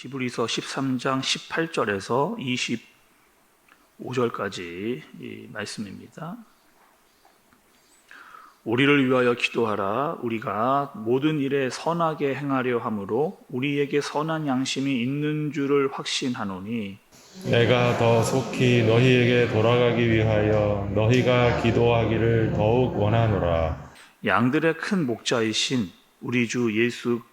히브리서 13장 18절에서 25절까지 이 말씀입니다. 우리를 위하여 기도하라. 우리가 모든 일에 선하게 행하려 함으로 우리에게 선한 양심이 있는 줄을 확신하노니 내가 더 속히 너희에게 돌아가기 위하여 너희가 기도하기를 더욱 원하노라. 양들의 큰 목자이신 우리 주 예수를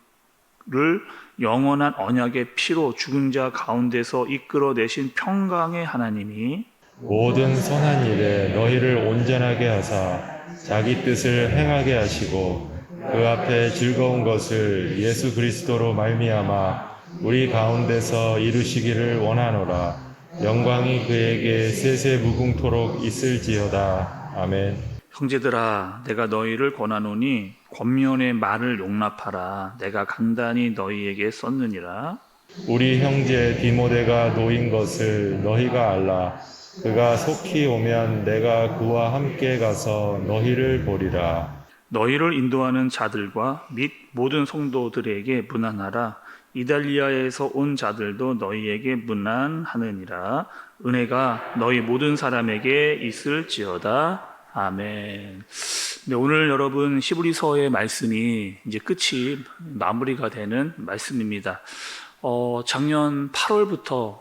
영원한 언약의 피로 죽은 자 가운데서 이끌어내신 평강의 하나님이 모든 선한 일에 너희를 온전하게 하사 자기 뜻을 행하게 하시고 그 앞에 즐거운 것을 예수 그리스도로 말미암아 우리 가운데서 이루시기를 원하노라. 영광이 그에게 세세 무궁토록 있을지어다. 아멘. 형제들아, 내가 너희를 권하노니 권면의 말을 용납하라. 내가 간단히 너희에게 썼느니라. 우리 형제 디모데가 놓인 것을 너희가 알라. 그가 속히 오면 내가 그와 함께 가서 너희를 보리라. 너희를 인도하는 자들과 및 모든 성도들에게 문안하라. 이달리아에서 온 자들도 너희에게 문안하느니라. 은혜가 너희 모든 사람에게 있을지어다. 아멘. 네, 오늘 여러분 히브리서의 말씀이 이제 끝이 마무리가 되는 말씀입니다. 작년 8월부터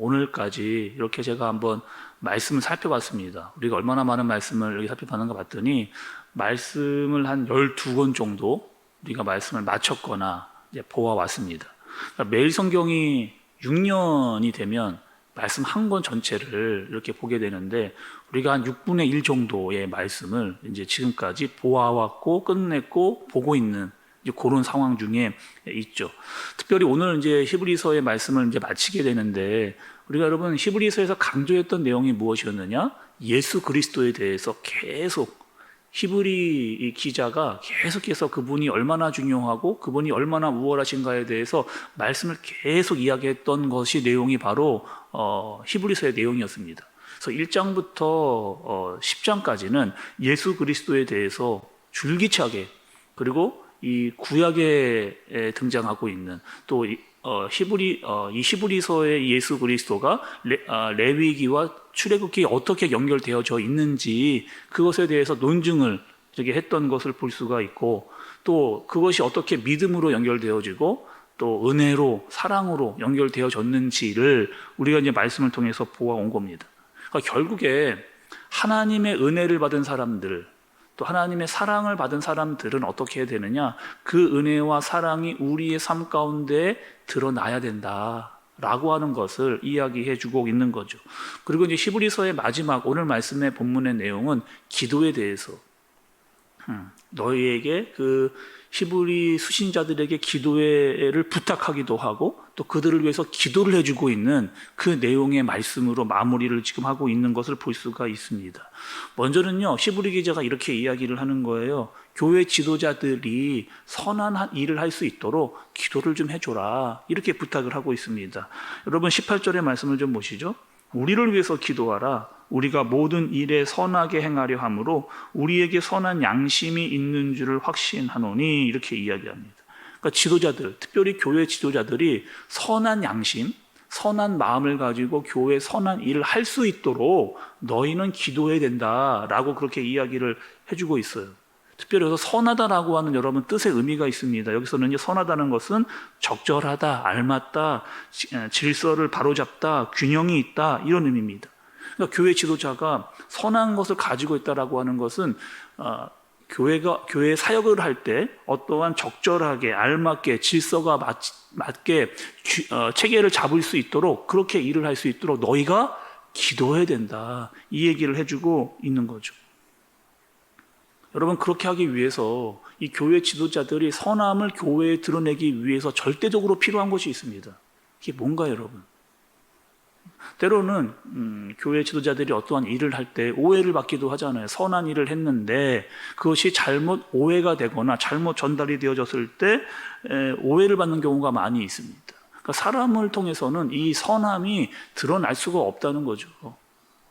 오늘까지 이렇게 제가 한번 말씀을 살펴봤습니다. 우리가 얼마나 많은 말씀을 여기 살펴봤는가 봤더니 말씀을 한 12권 정도 우리가 말씀을 마쳤거나 이제 보아왔습니다. 그러니까 매일 성경이 6년이 되면 말씀 한 권 전체를 이렇게 보게 되는데 우리가 한 6분의 1 정도의 말씀을 이제 지금까지 보아왔고 끝냈고 보고 있는 이제 그런 상황 중에 있죠. 특별히 오늘 이제 히브리서의 말씀을 이제 마치게 되는데 우리가 여러분 히브리서에서 강조했던 내용이 무엇이었느냐? 예수 그리스도에 대해서 계속 히브리 기자가 계속해서 그분이 얼마나 중요하고 그분이 얼마나 우월하신가에 대해서 말씀을 계속 이야기했던 것이 내용이 바로 히브리서의 내용이었습니다. 그래서 1장부터 10장까지는 예수 그리스도에 대해서 줄기차게 그리고 이 구약에 등장하고 있는 또 이 히브리서의 예수 그리스도가 레위기와 출애굽기 어떻게 연결되어져 있는지 그것에 대해서 논증을 했던 것을 볼 수가 있고 또 그것이 어떻게 믿음으로 연결되어지고 또 은혜로 사랑으로 연결되어졌는지를 우리가 이제 말씀을 통해서 보아온 겁니다. 그러니까 결국에 하나님의 은혜를 받은 사람들 또 하나님의 사랑을 받은 사람들은 어떻게 해야 되느냐? 그 은혜와 사랑이 우리의 삶 가운데 드러나야 된다라고 하는 것을 이야기해 주고 있는 거죠. 그리고 이제 히브리서의 마지막 오늘 말씀의 본문의 내용은 기도에 대해서 너희에게 그 히브리 수신자들에게 기도를 부탁하기도 하고 또 그들을 위해서 기도를 해주고 있는 그 내용의 말씀으로 마무리를 지금 하고 있는 것을 볼 수가 있습니다. 먼저는요, 히브리 기자가 이렇게 이야기를 하는 거예요. 교회 지도자들이 선한 일을 할 수 있도록 기도를 좀 해줘라. 이렇게 부탁을 하고 있습니다. 여러분 18절의 말씀을 좀 보시죠. 우리를 위해서 기도하라. 우리가 모든 일에 선하게 행하려 함으로 우리에게 선한 양심이 있는 줄을 확신하노니 이렇게 이야기합니다. 그러니까 지도자들, 특별히 교회 지도자들이 선한 양심, 선한 마음을 가지고 교회 선한 일을 할 수 있도록 너희는 기도해야 된다라고 그렇게 이야기를 해주고 있어요. 특별히 여기서 선하다라고 하는 여러분 뜻의 의미가 있습니다. 여기서는 선하다는 것은 적절하다, 알맞다, 질서를 바로잡다, 균형이 있다 이런 의미입니다. 그러니까 교회 지도자가 선한 것을 가지고 있다라고 하는 것은 교회 사역을 할 때 어떠한 적절하게 알맞게 질서가 맞게 체계를 잡을 수 있도록 그렇게 일을 할 수 있도록 너희가 기도해야 된다 이 얘기를 해주고 있는 거죠. 여러분 그렇게 하기 위해서 이 교회 지도자들이 선함을 교회에 드러내기 위해서 절대적으로 필요한 것이 있습니다. 이게 뭔가요, 여러분? 때로는 교회 지도자들이 어떠한 일을 할 때 오해를 받기도 하잖아요. 선한 일을 했는데 그것이 잘못 오해가 되거나 잘못 전달이 되어졌을 때 오해를 받는 경우가 많이 있습니다. 그러니까 사람을 통해서는 이 선함이 드러날 수가 없다는 거죠.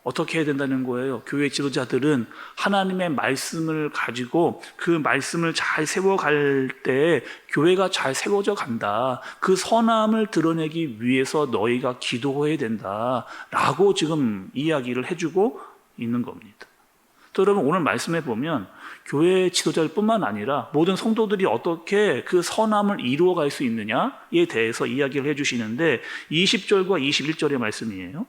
어떻게 해야 된다는 거예요? 교회 지도자들은 하나님의 말씀을 가지고 그 말씀을 잘 세워갈 때 교회가 잘 세워져 간다. 그 선함을 드러내기 위해서 너희가 기도해야 된다. 라고 지금 이야기를 해주고 있는 겁니다. 또 여러분, 오늘 말씀해 보면 교회 지도자들 뿐만 아니라 모든 성도들이 어떻게 그 선함을 이루어갈 수 있느냐에 대해서 이야기를 해주시는데 20절과 21절의 말씀이에요.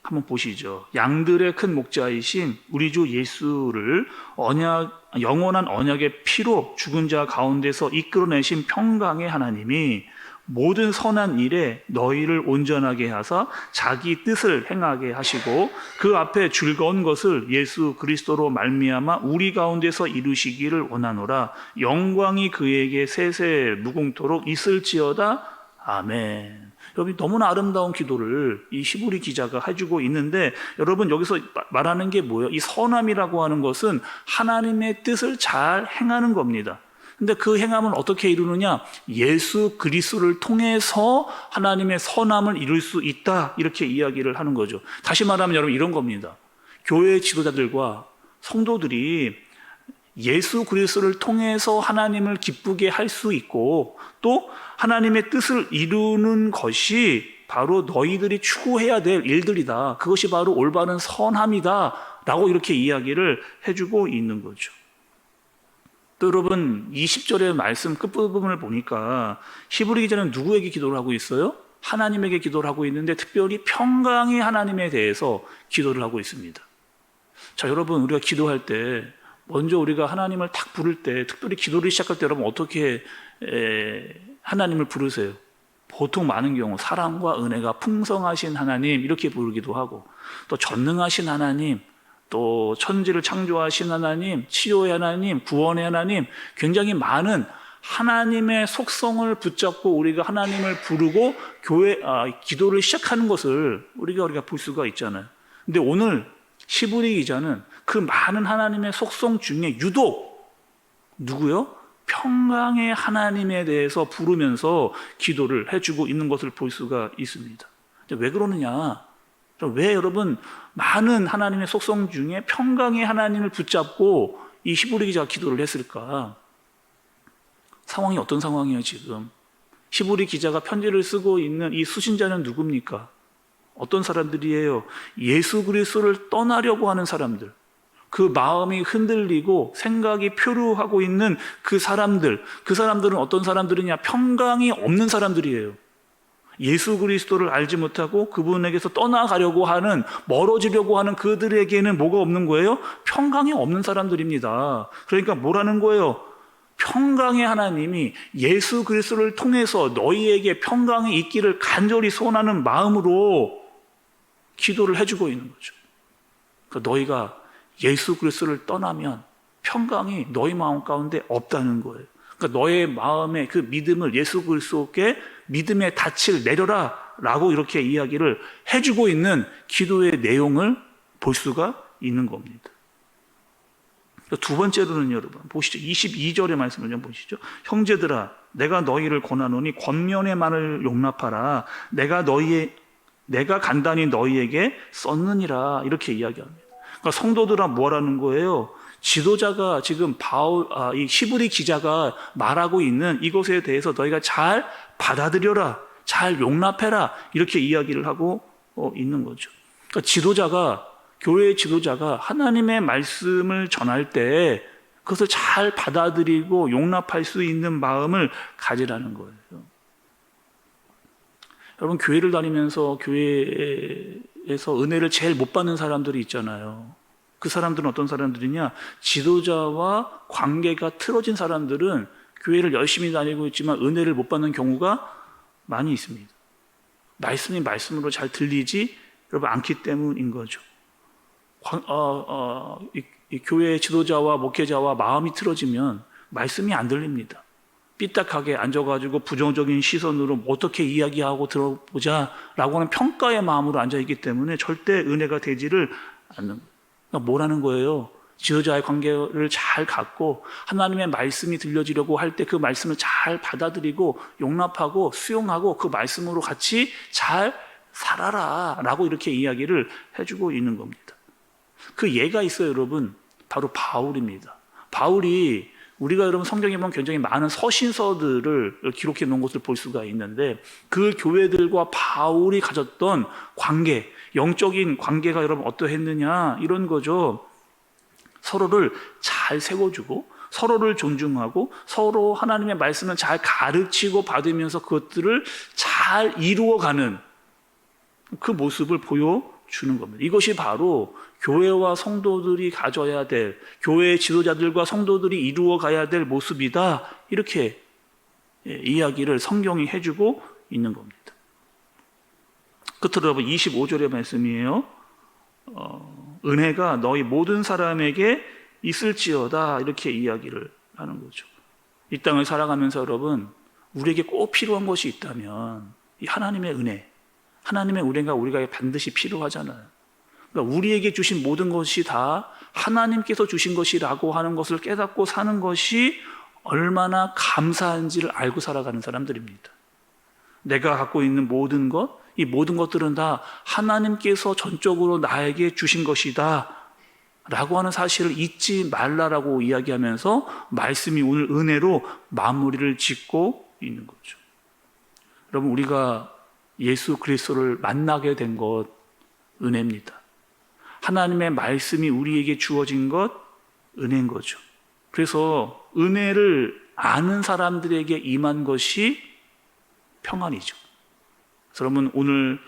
한번 보시죠. 양들의 큰 목자이신 우리 주 예수를 영원한 언약의 피로 죽은 자 가운데서 이끌어내신 평강의 하나님이 모든 선한 일에 너희를 온전하게 하사 자기 뜻을 행하게 하시고 그 앞에 즐거운 것을 예수 그리스도로 말미암아 우리 가운데서 이루시기를 원하노라. 영광이 그에게 세세 무궁토록 있을지어다. 아멘. 여러분, 너무나 아름다운 기도를 이 히브리 기자가 해주고 있는데, 여러분 여기서 말하는 게 뭐예요? 이 선함이라고 하는 것은 하나님의 뜻을 잘 행하는 겁니다. 근데 그 행함은 어떻게 이루느냐? 예수 그리스도를 통해서 하나님의 선함을 이룰 수 있다, 이렇게 이야기를 하는 거죠. 다시 말하면 여러분 이런 겁니다. 교회 지도자들과 성도들이 예수 그리스도를 통해서 하나님을 기쁘게 할 수 있고 또 하나님의 뜻을 이루는 것이 바로 너희들이 추구해야 될 일들이다. 그것이 바로 올바른 선함이다. 라고 이렇게 이야기를 해주고 있는 거죠. 또 여러분 20절의 말씀 끝부분을 보니까 히브리 기자는 누구에게 기도를 하고 있어요? 하나님에게 기도를 하고 있는데 특별히 평강의 하나님에 대해서 기도를 하고 있습니다. 자, 여러분 우리가 기도할 때 먼저 우리가 하나님을 탁 부를 때, 특별히 기도를 시작할 때 여러분 어떻게 하나님을 부르세요? 보통 많은 경우 사랑과 은혜가 풍성하신 하나님 이렇게 부르기도 하고, 또 전능하신 하나님, 또 천지를 창조하신 하나님, 치료의 하나님, 구원의 하나님, 굉장히 많은 하나님의 속성을 붙잡고 우리가 하나님을 부르고 기도를 시작하는 것을 우리가 볼 수가 있잖아요. 근데 오늘 히브리 기자는 그 많은 하나님의 속성 중에 유독 누구요? 평강의 하나님에 대해서 부르면서 기도를 해주고 있는 것을 볼 수가 있습니다. 근데 왜 그러느냐? 왜 여러분 많은 하나님의 속성 중에 평강의 하나님을 붙잡고 이 히브리 기자가 기도를 했을까? 상황이 어떤 상황이에요 지금? 히브리 기자가 편지를 쓰고 있는 이 수신자는 누굽니까? 어떤 사람들이에요? 예수 그리스도를 떠나려고 하는 사람들, 그 마음이 흔들리고 생각이 표류하고 있는 그 사람들은 어떤 사람들이냐? 평강이 없는 사람들이에요. 예수 그리스도를 알지 못하고 그분에게서 떠나가려고 하는, 멀어지려고 하는 그들에게는 뭐가 없는 거예요? 평강이 없는 사람들입니다. 그러니까 뭐라는 거예요? 평강의 하나님이 예수 그리스도를 통해서 너희에게 평강이 있기를 간절히 소원하는 마음으로 기도를 해주고 있는 거죠. 그러니까 너희가 예수 그리스도를 떠나면 평강이 너희 마음 가운데 없다는 거예요. 그러니까 너의 마음의 그 믿음을 예수 그리스도께 믿음의 닻을 내려라 라고 이렇게 이야기를 해주고 있는 기도의 내용을 볼 수가 있는 겁니다. 두 번째로는 여러분 보시죠. 22절의 말씀을 좀 보시죠. 형제들아 내가 너희를 권하노니 권면의 말을 용납하라. 내가 간단히 너희에게 썼느니라. 이렇게 이야기합니다. 그러니까 성도들아 뭐라는 거예요? 지도자가 지금 이 히브리 기자가 말하고 있는 이것에 대해서 너희가 잘 받아들여라, 잘 용납해라, 이렇게 이야기를 하고 있는 거죠. 그러니까 교회의 지도자가 하나님의 말씀을 전할 때 그것을 잘 받아들이고 용납할 수 있는 마음을 가지라는 거예요. 여러분 교회를 다니면서 교회에서 은혜를 제일 못 받는 사람들이 있잖아요. 그 사람들은 어떤 사람들이냐? 지도자와 관계가 틀어진 사람들은 교회를 열심히 다니고 있지만 은혜를 못 받는 경우가 많이 있습니다. 말씀이 말씀으로 잘 들리지 여러분 않기 때문인 거죠. 이 교회 지도자와 목회자와 마음이 틀어지면 말씀이 안 들립니다. 삐딱하게 앉아가지고 부정적인 시선으로 어떻게 이야기하고 들어보자 라고 하는 평가의 마음으로 앉아있기 때문에 절대 은혜가 되지를 않는 거예요. 그러니까 뭐라는 거예요? 지도자의 관계를 잘 갖고 하나님의 말씀이 들려지려고 할 때 그 말씀을 잘 받아들이고 용납하고 수용하고 그 말씀으로 같이 잘 살아라 라고 이렇게 이야기를 해주고 있는 겁니다. 그 예가 있어요, 여러분. 바로 바울입니다. 바울이 우리가 여러분 성경에 보면 굉장히 많은 서신서들을 기록해 놓은 것을 볼 수가 있는데 그 교회들과 바울이 가졌던 관계, 영적인 관계가 여러분 어떠했느냐 이런 거죠. 서로를 잘 세워주고 서로를 존중하고 서로 하나님의 말씀을 잘 가르치고 받으면서 그것들을 잘 이루어가는 그 모습을 보여주는 겁니다. 이것이 바로 교회와 성도들이 가져야 될, 교회의 지도자들과 성도들이 이루어가야 될 모습이다. 이렇게 이야기를 성경이 해주고 있는 겁니다. 끝으로 여러분 25절의 말씀이에요. 은혜가 너희 모든 사람에게 있을지어다. 이렇게 이야기를 하는 거죠. 이 땅을 살아가면서 여러분 우리에게 꼭 필요한 것이 있다면 이 하나님의 은혜, 하나님의 은혜가 우리가 반드시 필요하잖아요. 그러니까 우리에게 주신 모든 것이 다 하나님께서 주신 것이라고 하는 것을 깨닫고 사는 것이 얼마나 감사한지를 알고 살아가는 사람들입니다. 내가 갖고 있는 모든 것, 이 모든 것들은 다 하나님께서 전적으로 나에게 주신 것이다 라고 하는 사실을 잊지 말라라고 이야기하면서 말씀이 오늘 은혜로 마무리를 짓고 있는 거죠. 여러분 우리가 예수 그리스도를 만나게 된 것 은혜입니다. 하나님의 말씀이 우리에게 주어진 것 은혜인 거죠. 그래서 은혜를 아는 사람들에게 임한 것이 평안이죠. 그래서 여러분 오늘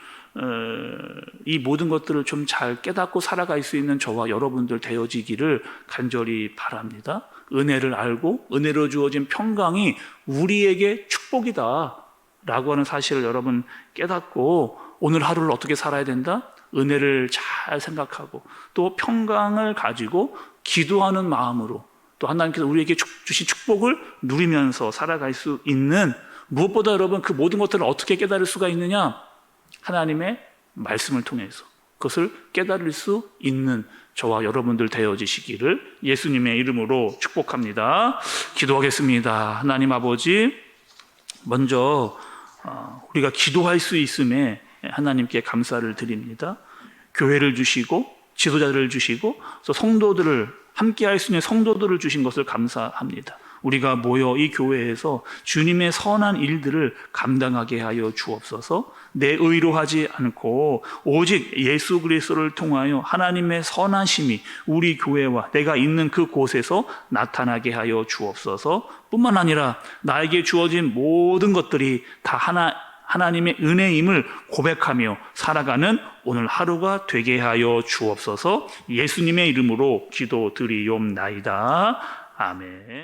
이 모든 것들을 좀 잘 깨닫고 살아갈 수 있는 저와 여러분들 되어지기를 간절히 바랍니다. 은혜를 알고 은혜로 주어진 평강이 우리에게 축복이다 라고 하는 사실을 여러분 깨닫고 오늘 하루를 어떻게 살아야 된다? 은혜를 잘 생각하고 또 평강을 가지고 기도하는 마음으로 또 하나님께서 우리에게 주신 축복을 누리면서 살아갈 수 있는, 무엇보다 여러분 그 모든 것들을 어떻게 깨달을 수가 있느냐? 하나님의 말씀을 통해서 그것을 깨달을 수 있는 저와 여러분들 되어지시기를 예수님의 이름으로 축복합니다. 기도하겠습니다. 하나님 아버지, 먼저 우리가 기도할 수 있음에 하나님께 감사를 드립니다. 교회를 주시고 지도자들을 주시고 또 성도들을 함께 할 수 있는 성도들을 주신 것을 감사합니다. 우리가 모여 이 교회에서 주님의 선한 일들을 감당하게 하여 주옵소서. 내 의로 하지 않고 오직 예수 그리스도를 통하여 하나님의 선하심이 우리 교회와 내가 있는 그곳에서 나타나게 하여 주옵소서. 뿐만 아니라 나에게 주어진 모든 것들이 다 하나님의 은혜임을 고백하며 살아가는 오늘 하루가 되게 하여 주옵소서. 예수님의 이름으로 기도드리옵나이다. 아멘.